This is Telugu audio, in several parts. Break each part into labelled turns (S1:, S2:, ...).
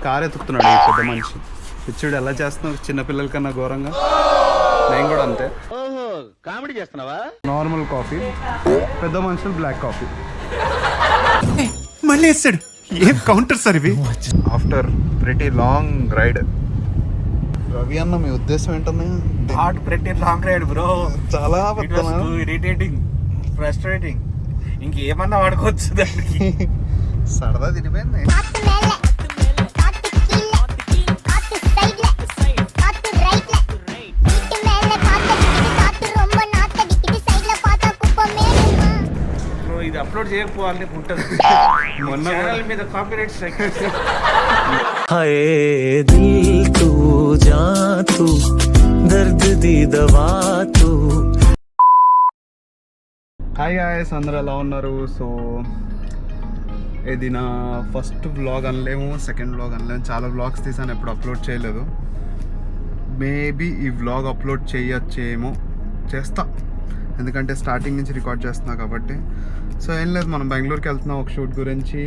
S1: కారు ఎత్తుతున్నాడు ఈ పెద్ద మనిషి. పిచ్చుడు ఎలా చేస్తున్నావు చిన్నపిల్లల కన్నా ఘోరంగా. నేను కూడా అంతే.
S2: కామెడీ చేస్తున్నావా?
S1: నార్మల్ కాఫీ, పెద్ద మనుషులు బ్లాక్ కాఫీ.
S3: మళ్ళీ వేస్తాడు. ఏం కౌంటర్ సార్ ఇవి?
S1: After pretty long ride. Ravi అన్న మీ ఉద్దేశం ఏంటన్నా?
S3: Not pretty long ride bro.
S1: చాలా
S3: ఇరిటేటింగ్, ఫ్రస్ట్రేటింగ్. ఇంకేమన్నా వాడుకోవచ్చు దానికి.
S1: సరదా తినిపోయింది.
S3: ఇది అప్లోడ్ చేయకపోవాలని ఉంటుంది. ఛానల్ మీద కాపీరైట్ స్ట్రైక్.
S4: हाय दिल तू जा तू दर्द दी दवा तू.
S1: హాయ్ గాయ్స్, అందరూ ఎలా ఉన్నారు? సో ఇది నా ఫస్ట్ వ్లాగ్ అనలేము, సెకండ్ వ్లాగ్ అనలేము. చాలా వ్లాగ్స్ తీసాను, ఎప్పుడు అప్లోడ్ చేయలేదు. మేబీ ఈ వ్లాగ్ అప్లోడ్ చేయొచ్చేమో, చేస్తా. ఎందుకంటే స్టార్టింగ్ నుంచి రికార్డ్ చేస్తున్నా కాబట్టి. సో ఏం లేదు, మనం బెంగళూరుకి వెళ్తున్నాం ఒక షూట్ గురించి.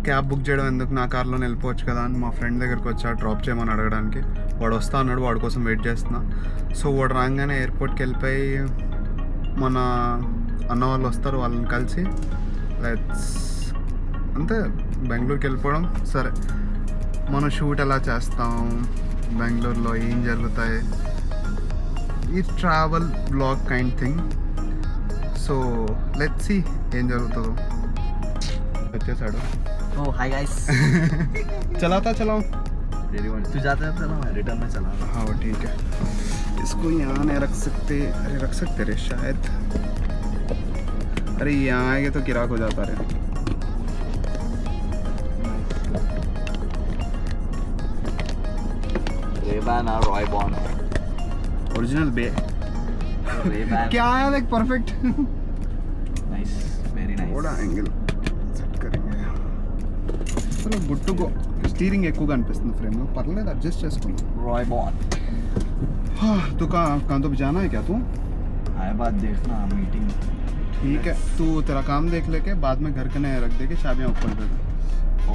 S1: క్యాబ్ బుక్ చేయడం ఎందుకు, నా కార్లో వెళ్ళిపోవచ్చు కదా అని మా ఫ్రెండ్ దగ్గరికి వచ్చా డ్రాప్ చేయమని అడగడానికి. వాడు వస్తా అన్నాడు, వాడి కోసం వెయిట్ చేస్తున్నా. సో వాడు రాగానే ఎయిర్పోర్ట్కి వెళ్ళిపోయి మన అన్న వాళ్ళు వస్తారు, వాళ్ళని కలిసి అంతే బెంగళూరుకి వెళ్ళిపోవడం. సరే, మన షూట్ ఎలా చేస్తాం, బెంగళూరులో ఏం జరుగుతాయి, ఈ travel blog kind thing. So let's see ఏం జరుగుతుందో. వచ్చేసాడు.
S4: Oh hi guys.
S1: चलाता चलाओ.
S4: तू जाता है चला, मैं रिटर्न में चला.
S1: हाँ ठीक है. इसको यहाँ नहीं रख सकते. अरे रख सकते रे शायद. अरे यहाँ आएंगे तो किराक हो जाता रे.
S4: Ray-Ban और Roy-Ban.
S1: ओरिजिनल बे.
S4: Ray-Ban.
S1: क्या आया देख परफेक्ट.
S4: Nice, very nice.
S1: थोड़ा एंगल సెట్ करेंगे. चलो गुड टू गो. స్టీరింగ్ ఎక్కువగా అనిపిస్తుంది ఫ్రేమ్లో, పర్లేదు అడ్జస్ట్ చేసుకున్నాం.
S4: Roy-Ban.
S1: तू कहाँ तो जाना है क्या तू?
S4: आए बात देखना मीटिंग.
S1: ठीक है, तू तेरा काम देख लेके बाद में घर के रख दे के चाबियाँ ऊपर दे दे.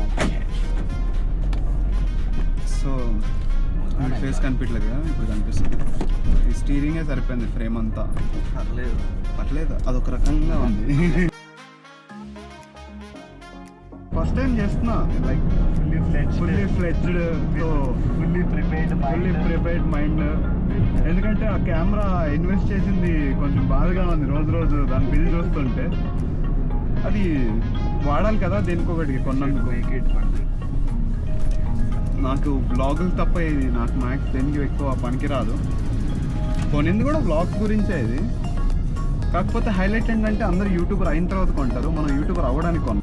S4: ओके.
S1: సో ఫేస్ కనిపించలేదు, ఇప్పుడు కనిపిస్తుంది. ఈ స్టీరింగే సరిపోయింది, ఫ్రేమ్ అంతా పర్లేదు. అదొక రకంగా ఉంది. ఫస్ట్ టైం చేస్తున్నా, like fully fledged, fully prepared mind. ఎందుకంటే ఆ కెమెరా ఇన్వెస్ట్ చేసింది కొంచెం బాధగా ఉంది. రోజు దాని బిల్ చూస్తుంటే అది వాడాలి కదా దేనికొకటికి కొన్నందుకు. నాకు బ్లాగులు తప్ప ఇది నాకు మ్యాక్స్ దేనికి ఎక్కువ పనికిరాదు. కొనింది కూడా బ్లాగ్స్ గురించే ఇది. కాకపోతే హైలైట్ ఏంటంటే అందరూ యూట్యూబర్ అయిన తర్వాత కొంటారు, మనం యూట్యూబర్ అవ్వడానికి కొన్నాం.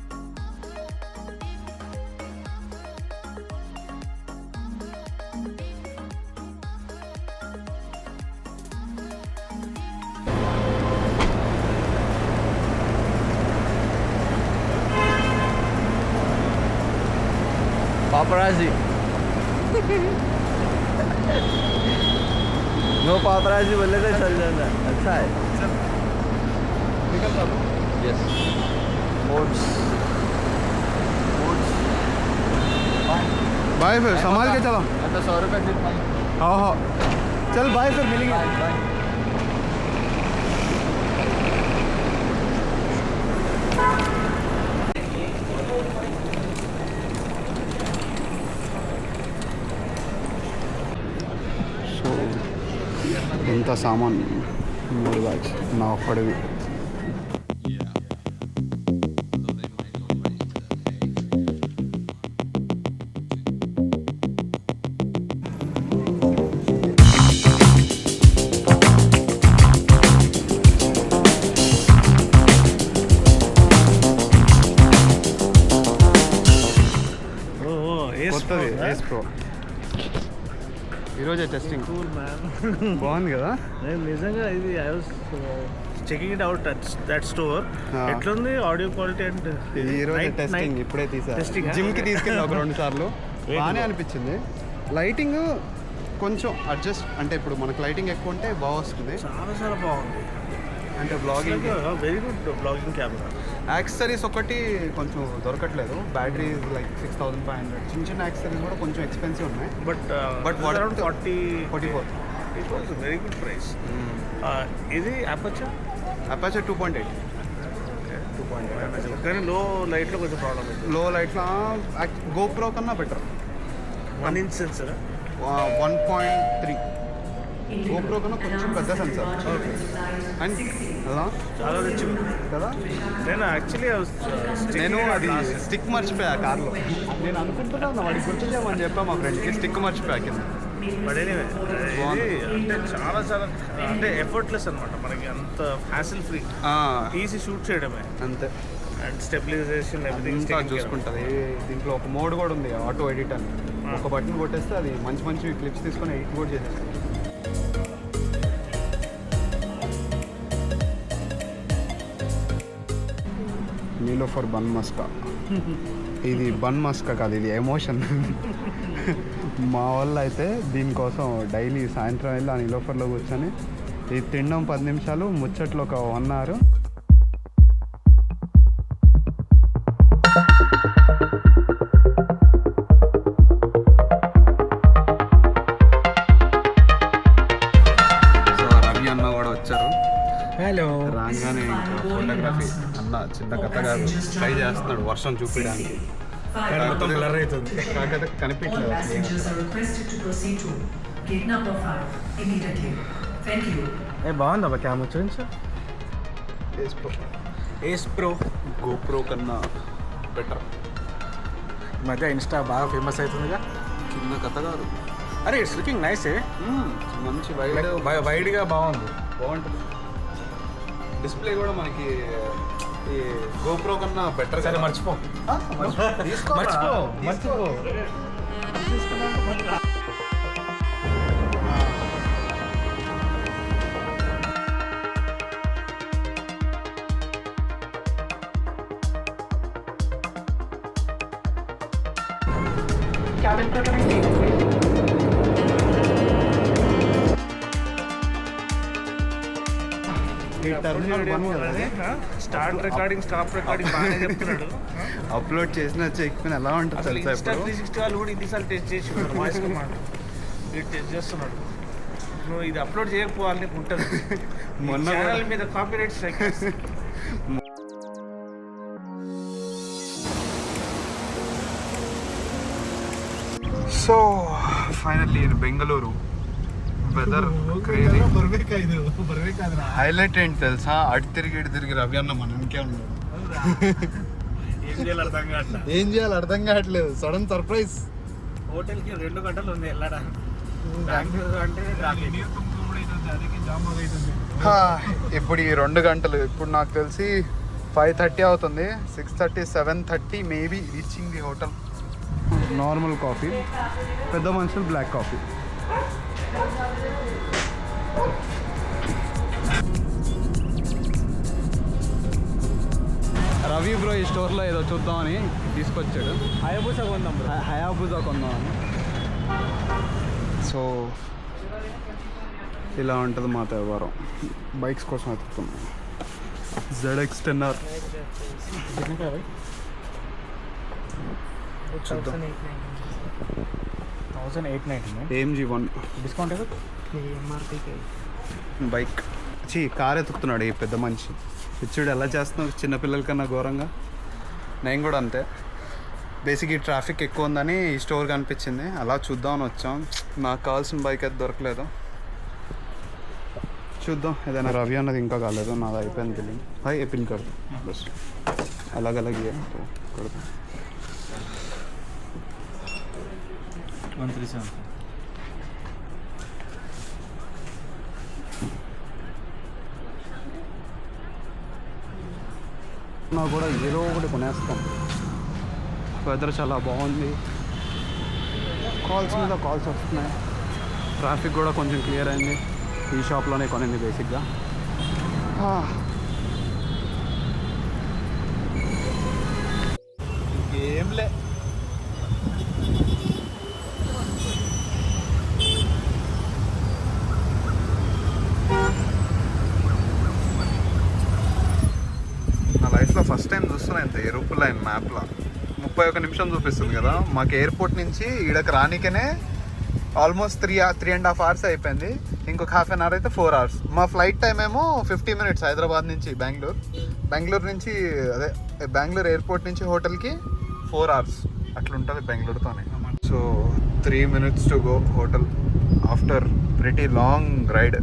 S4: Paparazzi. नो paparazzi बोले तो चल जाना. अच्छा है.
S1: निकल रहा हूँ.
S4: Yes. Modes.
S1: बाय, फिर संभाल के चलो.
S4: अच्छा 100 रुपये फिर भाई.
S1: हाँ हाँ चल बाय, फिर मिलेंगे.
S4: बाय.
S1: సో ఇంత సామాన్ 3 బ్యాగ్స్ నా ఒక్కడివి. కొత్తది ఏస్ ప్రో. ఈరోజే టెస్టింగ్. బాగుంది కదా.
S3: నిజంగా ఇది I was checking it out that store. ఎట్లుంది ఆడియో క్వాలిటీ అండ్
S1: ఈరోజే టెస్టింగ్, ఇప్పుడే తీసా. జిమ్కి తీసుకెళ్ళి ఒక 2 సార్లు బాగానే అనిపించింది. లైటింగ్ కొంచెం అడ్జస్ట్, అంటే ఇప్పుడు మనకు లైటింగ్ ఎక్కువ ఉంటే బాగా వస్తుంది.
S3: చాలా బాగుంది.
S1: అంటే blogging
S3: very good blogging camera.
S1: Accessories ఒకటి కొంచెం దొరకట్లేదు. Battery like 6500. చిన్న చిన్న యాక్సెసరీస్ కూడా కొంచెం ఎక్స్పెన్సివ్ ఉన్నాయి.
S3: But
S1: But what-
S3: around
S1: 44.
S3: It was very good price. ఇది అపర్చర్
S1: అపాచే 2.8.
S3: కానీ లో లైట్లో కొంచెం ప్రాబ్లం ఉంది.
S1: లో లైట్లో గోప్రో కన్నా బెటర్.
S3: 1 inch sensor
S1: 1.3. గోప్రో కన్నా కొంచెం పెద్ద సెన్సార్. అండ్ అలా
S3: చాలా రిచ్
S1: కదా.
S3: నేను యాక్చువల్లీ
S1: నేను అది స్టిక్ మర్చిపోయా కార్లో. నేను అనుకుంటున్నాను వాడికి గుర్తుందేమని చెప్పా మా ఫ్రెండ్కి, స్టిక్ మర్చిపోయా కింద.
S3: బట్ ఎనీవే ఇది అంటే చాలా అంటే ఎఫర్ట్లెస్ అనమాట. మనకి అంత హ్యాసిల్ ఫ్రీ, ఈజీ షూట్ చేయడమే.
S1: అంతే.
S3: అండ్ స్టెబిలైజేషన్ ఎవ్రీథింగ్
S1: అంతా చూసుకుంటుంది. దీంట్లో ఒక మోడ్ కూడా ఉంది, ఆటో ఎడిట్ అని. ఒక బటన్ కొట్టేస్తే అది మంచి మంచి క్లిప్స్ తీసుకొని ఎడిట్ కూడా చేసేస్తుంది. నీలోఫర్ బన్ మస్కా. ఇది బన్ మస్కా కాదు, ఇది ఎమోషన్. మా వాళ్ళు అయితే దీనికోసం డైలీ సాయంత్రం వెళ్ళి ఆ నీలోఫర్లో కూర్చొని ఇది తినడం 10 నిమిషాలు, ముచ్చట్లు ఒక 1 hour. సో రవి అన్న కూడా వచ్చారు.
S3: హలో.
S1: రాగానే ఇంకా ఫోటోగ్రఫీ అన్న చిన్న కథ కాదు ట్రై చేస్తున్నాడు వర్షం చూపించడానికి.
S3: మొత్తం బ్లర్ అవుతుంది.
S1: కాకపోతే కనిపించలేదు.
S5: Passengers are requested to proceed to gate number 5 immediately. Thank you.
S3: బాగుందా క్యామ్ చూపించు. ఏస్ ప్రో
S1: గోప్రో కన్నా బెటర్.
S3: మధ్య ఇన్స్టా బాగా ఫేమస్ అవుతుందిగా.
S1: చిన్న కథ కాదు.
S3: అరే ఇట్స్ లుకింగ్ నైస్.
S1: మంచి
S3: వైడ్గా బాగుంది.
S1: బాగుంటుంది. డిస్ప్లే కూడా మనకి ఈ గోప్రో కన్నా బెటర్.
S3: సరే మర్చిపో. మర్చిపో. స్టార్ట్ రికార్డింగ్, స్టాప్ రికార్డింగ్ బాగానే చెప్తున్నాడు.
S1: అప్లోడ్ చేసిన చెక్కిన ఎలా ఉంటుంది
S3: అసలు
S1: తెలుసా
S3: ఇన్స్టా
S1: ఇప్పుడు?
S3: 360 వాళ్ళు కూడా ఇన్నిసార్లు టెస్ట్ చేసి వాయిస్ కమాండ్ ఇది టెస్ట్ చేస్తున్నాడు. నువ్వు ఇది అప్లోడ్ చేయకపోవాలని ఉంటుంది.
S1: మొన్న
S3: ఛానల్ మీద copyright strike.
S1: So finally in Bengaluru weather highlight ఏంటి తెలుసా? అటు తిరిగి రవి అన్న మనకే ఉన్నాడు.
S3: ఏం చేయాలి అర్థం కావట్లేదు.
S1: ఏం చేయాలి అర్థం కావట్లేదు. Sudden surprise.
S3: హోటల్కి 2 గంటలు ఉంది వెళ్ళడా. బెంగళూరు అంటే
S1: ఇప్పుడు ఈ 2 గంటలు ఇప్పుడు నాకు తెలిసి 5:30 అవుతుంది. 6:30, 7:30 maybe reaching the hotel. Normal coffee, పెద్ద మనుషులు బ్లాక్ కాఫీ. రవి బ్రో ఈ స్టోర్లో ఏదో చూద్దామని తీసుకొచ్చాడు.
S3: హయాబుసా కొందాం.
S1: హయాబుజా కొందామని. సో ఇలా ఉంటుంది మా వ్యవహారం. బైక్స్ కోసం వెతుకుతున్నాం. ZX-10R చూద్దాం.
S3: 1899
S1: AMG 1
S3: డిస్కౌంట్
S1: బైక్. కార్ ఎత్తుకుతున్నాడు ఈ పెద్ద మనిషి. ఇచ్చుడు ఎలా చేస్తున్నావు చిన్నపిల్లల కన్నా ఘోరంగా. నేను కూడా అంతే. బేసిక్ ఈ ట్రాఫిక్ ఎక్కువ ఉందని ఈ స్టోర్ కనిపించింది, అలా చూద్దామని వచ్చాం. నాకు కావాల్సిన బైక్ అయితే దొరకలేదు. చూద్దాం ఏదైనా. రవి అన్నది ఇంకా కాలేదు, నాది అయిపోయింది బిల్లింగ్. హాయ్ పిన్ కడదు బస్ अलग अलग ही है तो कर दो
S3: 137
S1: నా కూడా ఏదో ఒకటి కొనేస్తాం. వెదర్ చాలా బాగుంది, కాల్స్ మీద కాల్స్ వస్తున్నాయి, ట్రాఫిక్ కూడా కొంచెం క్లియర్ అయింది. ఈ షాప్లోనే కొనింది బేసిక్గా.
S3: ఏంలే
S1: నా లైఫ్లో ఫస్ట్ టైం ఎరుపులైన్ మ్యాప్లో 31 నిమిషం చూపిస్తుంది కదా. మాకు ఎయిర్పోర్ట్ నుంచి ఈడకి రానికనే ఆల్మోస్ట్ 3.5 hours అయిపోయింది. ఇంకొక హాఫ్ అన్ అవర్ అయితే 4 hours. మా ఫ్లైట్ టైం ఏమో 50 minutes హైదరాబాద్ నుంచి బెంగళూరు నుంచి అదే బెంగళూరు ఎయిర్పోర్ట్ నుంచి హోటల్కి 4 hours అట్లా ఉంటుంది బెంగళూరుతోనే. So 3 minutes to go hotel after pretty long ride.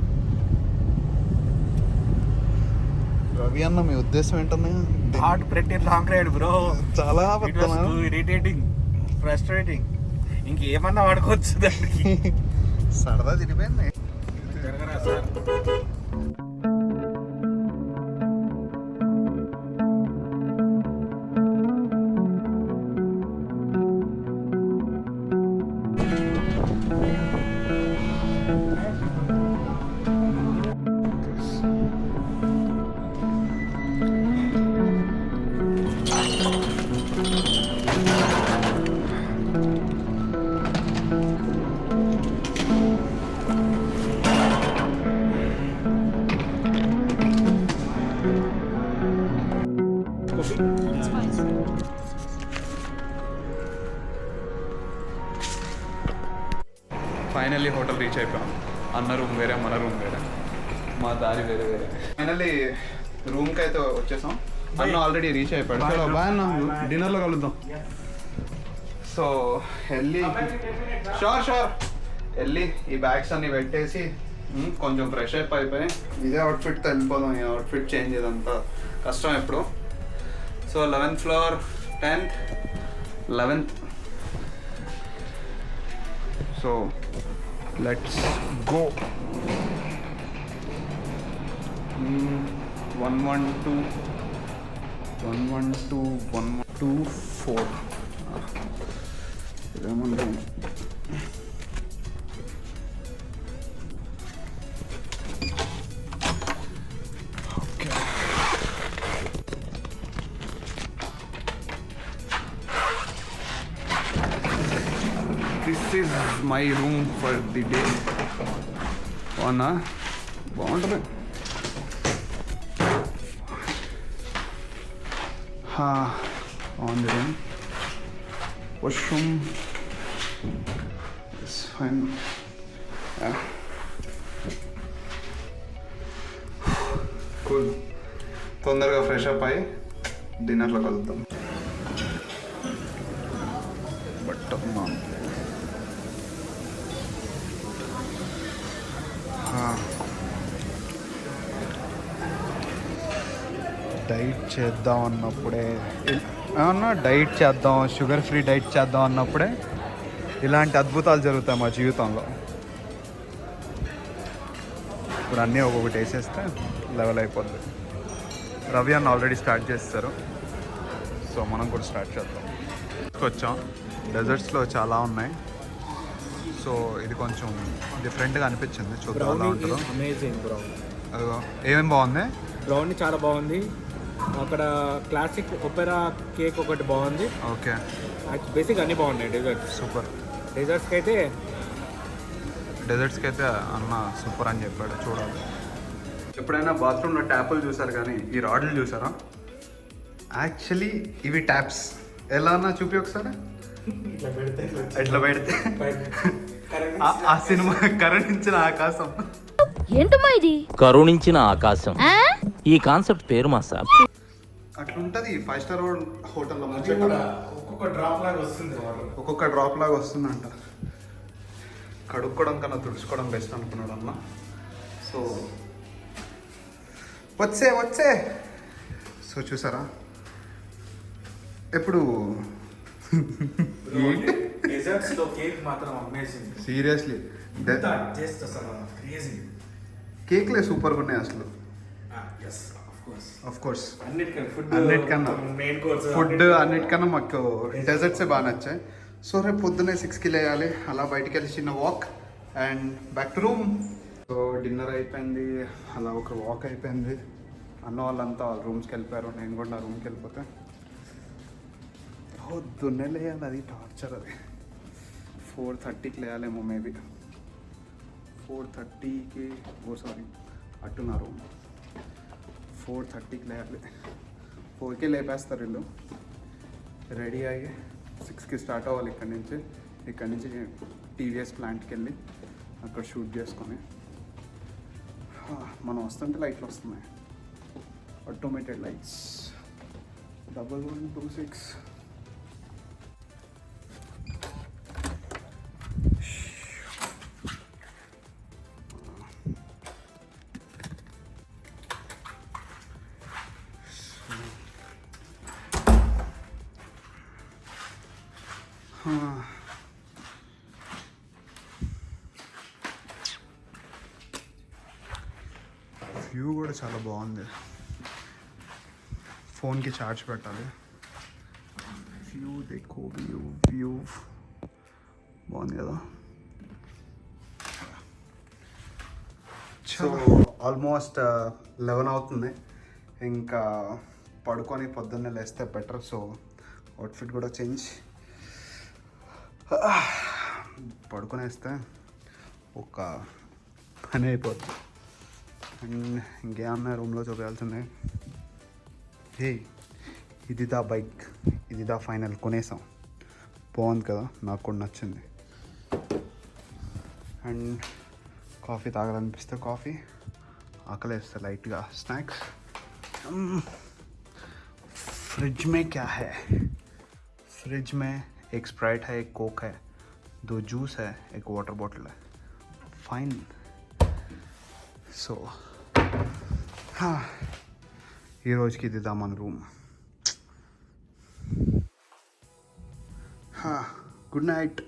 S1: Ravi అన్న మీ ఉద్దేశం ఏంటన్నా?
S3: Not pretty long ride bro,
S1: చాలా
S3: ఇరిటేటింగ్, ఫ్రస్ట్రేటింగ్, ఇంకేమన్నా వాడుకోవచ్చు దానికి.
S1: సరదా తిరిగిపోయింది.
S3: జరగరా సార్.
S1: ఫైనల్లీ హోటల్ రీచ్ అయిపోయాం. అన్న రూమ్ వేరే, మన రూమ్ వేరే, మా దారి వేరే వేరే. ఫైనల్లీ రూమ్కి అయితే వచ్చేసాం. అన్న ఆల్రెడీ రీచ్ అయిపోయాడు. చలో బాయ్ అన్న, డిన్నర్లో కలుద్దాం. సో వెళ్ళి షూర్ వెళ్ళి ఈ బ్యాగ్స్ అన్ని పెట్టేసి కొంచెం ఫ్రెష్ అప్ అయిపోయి ఇదే అవుట్ఫిట్తో వెళ్ళిపోదాం. ఈ అవుట్ఫిట్ చేంజ్ ఇదంతా కష్టం ఎప్పుడు. So 11th floor, 10th, 11th. So let's go. 112, 124. ఇదేమన్నా okay. This is my room for the day. అవునా, బాగుంటుంది. On the room, washroom is fine. Yeah. Cool. తొందరగా ఫ్రెష్ అప్ అయ్యి డిన్నర్లో కలుద్దాం. బట్ డైట్ చేద్దాం అన్నప్పుడే ఏమన్నా డైట్ చేద్దాం, షుగర్ ఫ్రీ డైట్ చేద్దాం అన్నప్పుడే ఇలాంటి అద్భుతాలు జరుగుతాయి మా జీవితంలో. ఇప్పుడు అన్నీ ఒక్కొక్కటి వేసేస్తే లెవెల్ అయిపోద్ది. రవి అన్న ఆల్రెడీ స్టార్ట్ చేస్తారు, సో మనం కూడా స్టార్ట్ చేద్దాం. వచ్చాం, డెజర్ట్స్లో చాలా ఉన్నాయి. సో ఇది కొంచెం డిఫరెంట్గా అనిపించింది, చూద్దాం ఎలా ఉంటుందో.
S3: Amazing brown.
S1: అదిగో ఏమేమి బాగుంది.
S3: బ్రౌన్ చాలా బాగుంది. అక్కడ క్లాసిక్ ఒపెరా కేక్ ఒకటి బాగుంది.
S1: ఓకే,
S3: బేసిక్ అన్నీ బాగున్నాయి. Desserts
S1: super.
S3: డెజర్ట్స్కి అయితే
S1: అన్న సూపర్ అని చెప్పాడు. చూడాలి. ఎప్పుడైనా బాత్రూంలో ట్యాపులు చూసారు కానీ ఈ రాడ్లు చూసారా? యాక్చువల్లీ ఇవి ట్యాప్స్. ఎలా అన్నా చూపి ఒకసారి. ఇట్లా పెడితే ఆ సినిమా కరుణించిన ఆకాశం.
S6: ఏంటమ్మా ఇది?
S2: కరుణించిన ఆకాశం, ఈ కాన్సెప్ట్ పేరు మా సార్.
S1: అట్లుంటది 5 star హోటల్లో. ఒక్కొక్క డ్రాప్ లాగా వస్తుందంట. కడుక్కోవడం కన్నా తుడుచుకోవడం బెస్ట్ అనుకున్నాడు అన్న. సో వచ్చే సో చూసారా ఎప్పుడు సీరియస్లీ కేక్లే సూపర్గా ఉన్నాయి అసలు. ఆఫ్ కోర్స్ అన్నిటికన్నా ఫుడ్ అన్నిటికన్నా మాకు డెజర్ట్సే బాగా నచ్చాయి. సో రేపు పొద్దున్నే 6కి లేయాలి. అలా బయటికి వెళ్ళి చిన్న walk and back to room. So dinner అయిపోయింది, అలా ఒక వాక్ అయిపోయింది. అన్న వాళ్ళంతా వాళ్ళ రూమ్స్కి వెళ్ళిపోయారు, నేను కూడా నా రూమ్కి వెళ్ళిపోతే పొద్దున్నే లేయాలి. అది టార్చర్. అది 4:30కి లేయాలేమో, మేబీ 4:30కి. సారీ, అట్టున్నారు 4:30కి లేయాలి. 4కే లేపేస్తారు వీళ్ళు. రెడీ అయ్యి 6కి స్టార్ట్ అవ్వాలి ఇక్కడి నుంచి టీవీఎస్ ప్లాంట్కి వెళ్ళి అక్కడ షూట్ చేసుకొని మనం వస్తుంటే లైట్లు వస్తున్నాయి, ఆటోమేటెడ్ లైట్స్. 1126. వ్యూ కూడా చాలా బాగుంది. ఫోన్కి ఛార్జ్ పెట్టాలి. వ్యూ देखो వ్యూ బాగుంది కదా. సో ఆల్మోస్ట్ 11 అవుతుంది. ఇంకా పడుకొని పొద్దున్నే లేస్తే బెటర్. సో అవుట్ఫిట్ కూడా చేంజ్, పడుకొనేస్తే ఒక పని అయిపోద్ది. అండ్ ఇంకేమన్నా రూమ్లో చూపించాల్సిందే. హే, ఇదిదా బైక్, ఇదిదా ఫైనల్, కొనేసాం. బాగుంది కదా, నాకు కూడా నచ్చింది. అండ్ కాఫీ తాగాలనిపిస్తే కాఫీ, ఆకలేస్తే లైట్గా స్నాక్స్. फ्रिज में क्या है? फ्रिज में एक स्प्राइट है, एक कोक है, 2 जूस है, एक वाटर बॉटल है. फाइन. సో ఈ రోజుకి ఇదిదా మన room. Good night.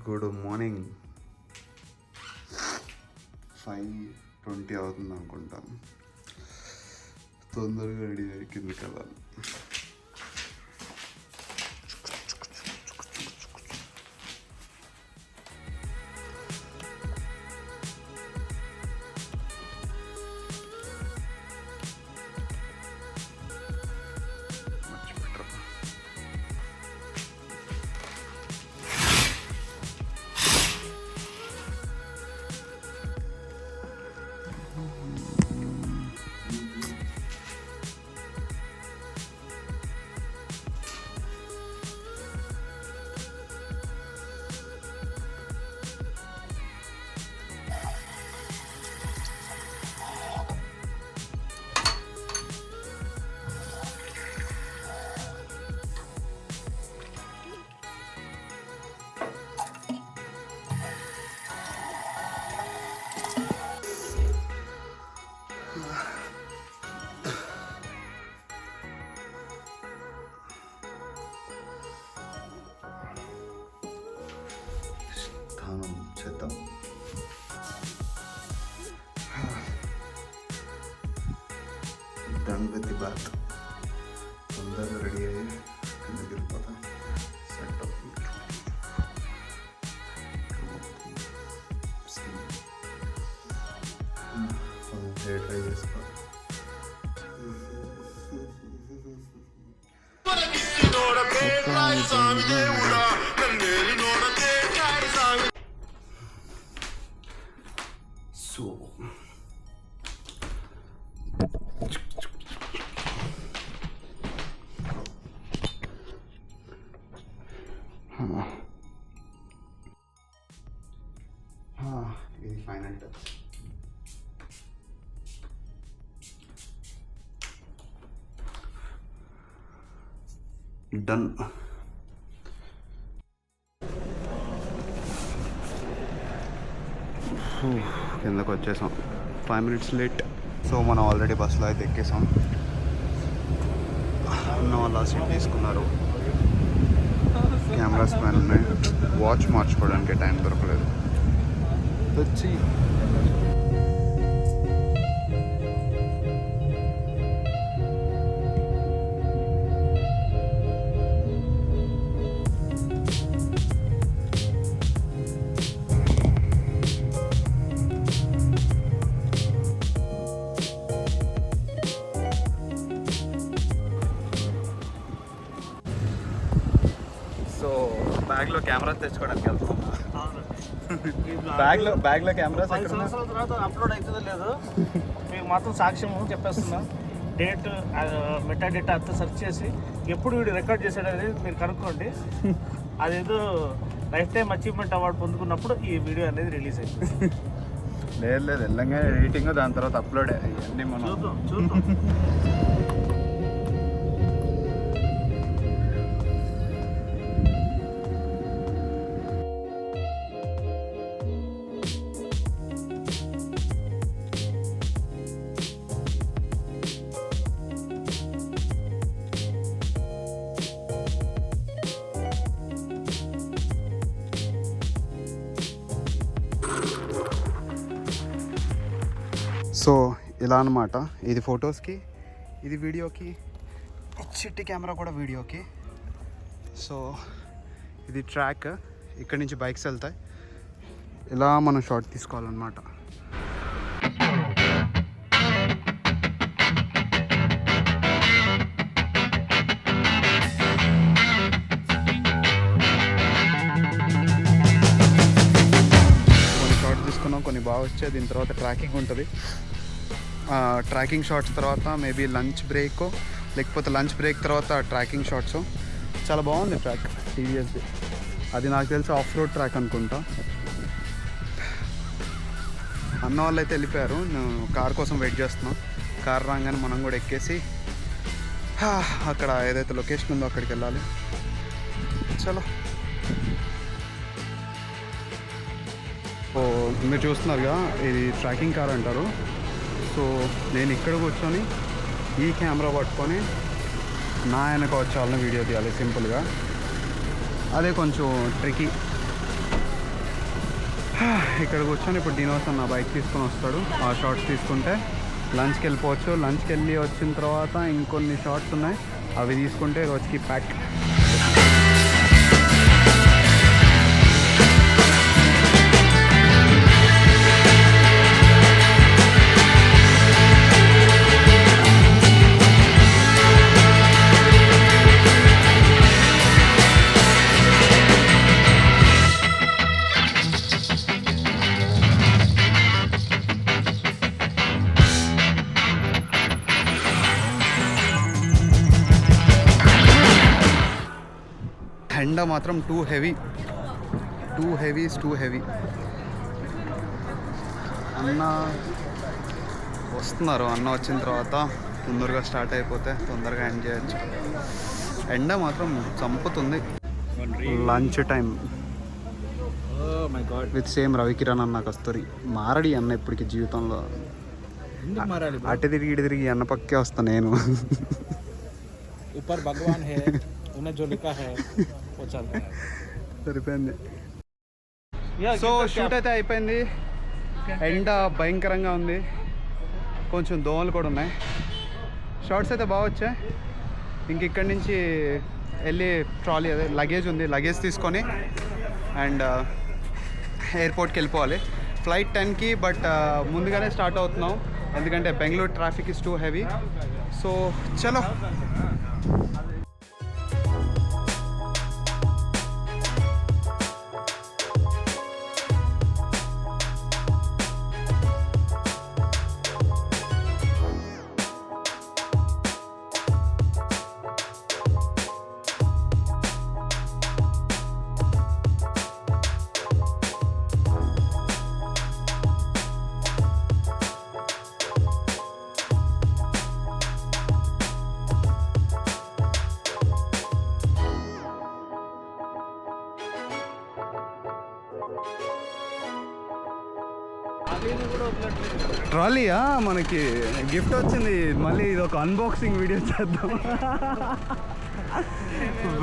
S1: Good morning. 5:20 అవుతుంది అనుకుంటాను. తొందరగా రెడీ అయ్యి కిందకి వెళ్ళాలి. స్నానం చేద్దాం. Done with the bath. తొందరగా రెడీ అయ్యి కిందకి వెళ్ళిపోతాం. సెట్ అప్ హెయిర్ ట్రై చేసుకోవాలి. So final touch. డన్. కిందకు వచ్చేసాం, 5 minutes లేట్. సో మనం ఆల్రెడీ బస్సులో అయితే ఎక్కేసాం. అన్న వాళ్ళ సీట్ తీసుకున్నారు. కెమెరాస్ పైన ఉన్నాయి. వాచ్ మార్చుకోవడానికి టైం దొరకలేదు. వచ్చి సో బ్యాగ్లో కెమెరాస్ తెచ్చుకోవడానికి వెళ్తాం. బ్యాగ్లో కెమెరాస్
S3: 10 సంవత్సరాల తర్వాత అప్లోడ్ అవుతుందో లేదు మీకు మాత్రం సాక్ష్యం చెప్పేస్తున్నా. డేట్ మెటా డేటా అంతా సెర్చ్ చేసి ఎప్పుడు వీడు రికార్డ్ చేశాడు అనేది మీరు కనుక్కోండి. అదేదో లైఫ్ టైం అచీవ్మెంట్ అవార్డు పొందుకున్నప్పుడు ఈ వీడియో అనేది రిలీజ్ అయింది.
S1: లేదు వెళ్ళంగా ఎడిటింగ్, దాని తర్వాత అప్లోడ్ అన్నీ మనం
S3: చూద్దాం.
S1: సో ఇలా అన్నమాట. ఇది ఫొటోస్కి, ఇది వీడియోకి, చిట్టి కెమెరా కూడా వీడియోకి. సో ఇది ట్రాక్, ఇక్కడి నుంచి బైక్స్ వెళ్తాయి. ఇలా మనం షార్ట్ తీసుకోవాలన్నమాట. కొన్ని షార్ట్ తీసుకున్నాం, కొన్ని బాగా వచ్చాయి. దీని తర్వాత ట్రాకింగ్ ఉంటుంది. ట్రాకింగ్ షాట్స్ తర్వాత మేబీ లంచ్ బ్రేక్, లేకపోతే లంచ్ బ్రేక్ తర్వాత ట్రాకింగ్ షాట్స్. చాలా బాగుంది ట్రాక్ టీవీఎస్ది. అది నాకు తెలిసి ఆఫ్ రోడ్ ట్రాక్ అనుకుంటా. అన్న వాళ్ళు అయితే వెళ్ళిపోయారు. నేను కార్ కోసం వెయిట్ చేస్తున్నాం. కార్ రాగానే మనం కూడా ఎక్కేసి అక్కడ ఏదైతే లొకేషన్ ఉందో అక్కడికి వెళ్ళాలి. చలో. ఓ మీరు చూస్తున్నారుగా, ఇది ట్రాకింగ్ కార్ అంటారు. సో నేను ఇక్కడ కూర్చొని ఈ కెమెరా పట్టుకొని నా వెనక వచ్చాలని వీడియో తీయాలి సింపుల్గా. అదే కొంచెం ట్రికీ. ఇక్కడ కూర్చొని ఇప్పుడు దీనివల్ల నా బైక్ తీసుకొని వస్తాడు. ఆ షార్ట్స్ తీసుకుంటే లంచ్కి వెళ్ళిపోవచ్చు. లంచ్కి వెళ్ళి వచ్చిన తర్వాత ఇంకొన్ని షార్ట్స్ ఉన్నాయి, అవి తీసుకుంటే రోజుకి ప్యాక్. ఎండ మాత్రం టూ హెవీ. అన్న వస్తున్నారు. అన్న వచ్చిన తర్వాత తొందరగా స్టార్ట్ అయిపోతే తొందరగా ఎండ్ చేయొచ్చు. ఎండ మాత్రం చంపుతుంది. Lunch time with same Ravikiran అన్న, కస్తూరి. మారడి అన్న ఇప్పటికి జీవితంలో. అటు తిరిగి ఇటు తిరిగి అన్న పక్కే వస్తా నేను.
S3: ऊपर भगवान है, उन्हें जो लिखा है वो चल रहा है.
S1: సరిపోయింది. సో షూట్ అయితే అయిపోయింది. ఎండ భయంకరంగా ఉంది, కొంచెం దోమలు కూడా ఉన్నాయి. షార్ట్స్ అయితే బాగా వచ్చాయి. ఇంక ఇక్కడి నుంచి వెళ్ళి ట్రాలీ, అదే లగేజ్ ఉంది, లగేజ్ తీసుకొని అండ్ ఎయిర్పోర్ట్కి వెళ్ళిపోవాలి. ఫ్లైట్ 10కి, బట్ ముందుగానే స్టార్ట్ అవుతున్నాం ఎందుకంటే Bengaluru traffic is too heavy. So చలో. ట్రాలీయా మనకి గిఫ్ట్ వచ్చింది. మళ్ళీ ఇది ఒక అన్బాక్సింగ్ వీడియో చేద్దాం.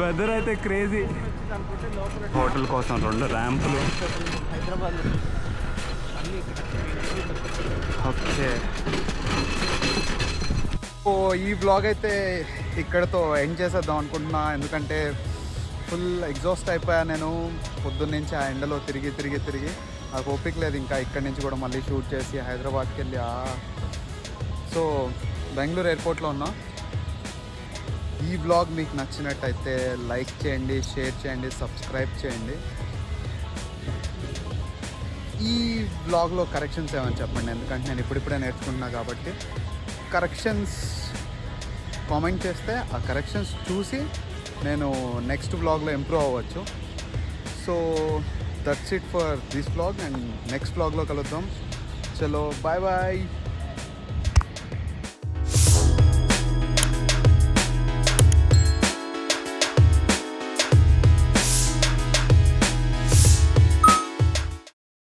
S1: వెదర్ అయితే క్రేజీ. హోటల్ కోసం 2 ర్యాంపులు.
S3: హైదరాబాద్
S1: ఓకే, ఓ ఈ బ్లాగ్ అయితే ఇక్కడతో ఎండ్ చేసేద్దాం అనుకుంటున్నా. ఎందుకంటే ఫుల్ ఎగ్జాస్ట్ అయిపోయా నేను పొద్దున్నుంచి ఆ ఎండలో తిరిగి నాకు ఓపిక లేదు ఇంకా ఇక్కడి నుంచి కూడా మళ్ళీ షూట్ చేసి హైదరాబాద్కి వెళ్ళి. సో బెంగళూరు ఎయిర్పోర్ట్లో ఉన్నా. ఈ బ్లాగ్ మీకు నచ్చినట్టయితే లైక్ చేయండి, షేర్ చేయండి, సబ్స్క్రైబ్ చేయండి. ఈ బ్లాగ్లో కరెక్షన్స్ ఏమని చెప్పండి, ఎందుకంటే నేను ఇప్పుడిప్పుడే నేర్చుకుంటున్నా కాబట్టి. కరెక్షన్స్ కామెంట్ చేస్తే ఆ కరెక్షన్స్ చూసి నేను నెక్స్ట్ బ్లాగ్లో ఇంప్రూవ్ అవ్వచ్చు. So that's it for this blog, and next బ్లాగ్లో కలుద్దాం. చలో బాయ్ బాయ్.